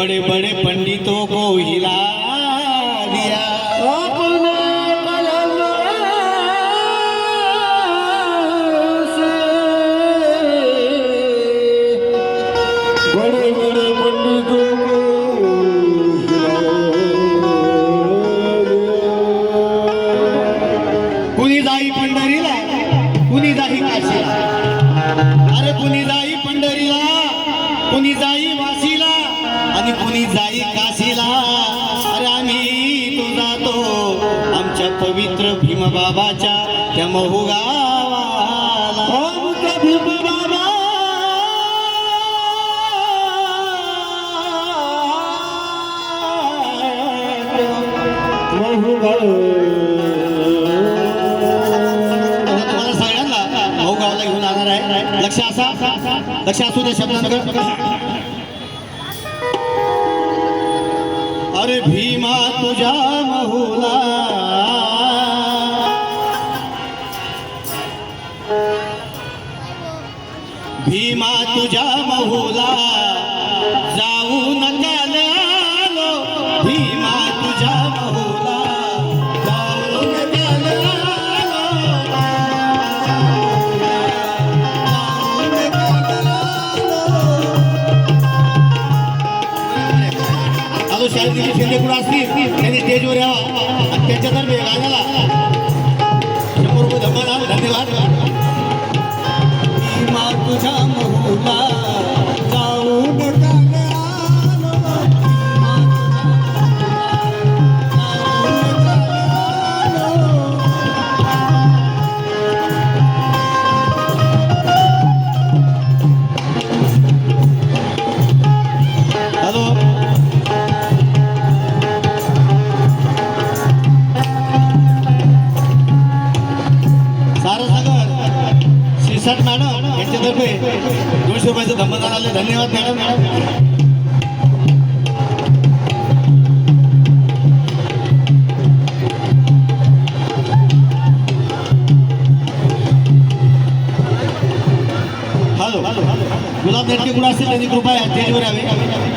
बड़े बड़े पंडितों को हिला दिया। अपने कलम से बड़े बड़े पंडितों को कुणी जाई पंढरीला, कुणी जाई काशीला, अरे कुणी जाई पंढरीला, कुणी जाई वाशीला आणि कुणी जाई काशीला। अरे आम्ही तो जातो आमच्या पवित्र भीमबाबाच्या त्या महू गावाला। आमचा भीमबाबा महू तुम्हाला सगळ्यांना महू गावाला घेऊन जाणार आहे। लक्ष असू द्या शब्दांकडे। अरे भीमा तुझ्या महूला भीमा तुझ्या महूला जाऊ नका आलो। भीमा तुझ्या महूला जाऊ नका आलो। शाळेत शिंदे कुठं असतील त्यांनी स्टेजवर यावा आणि त्यांच्यातर्फे गाण्याला 100 रुपये धमाला। धन्यवाद। भीमा तुझ्या महूला जाऊ नका शिरसाट मॅडम यांच्यातर्फे 200 रुपयाचं धम्मदान आले। धन्यवाद मॅडम। हॅलो गुलाब नेटके कुठं असतील त्यांनी कृपया स्टेजवर यावे।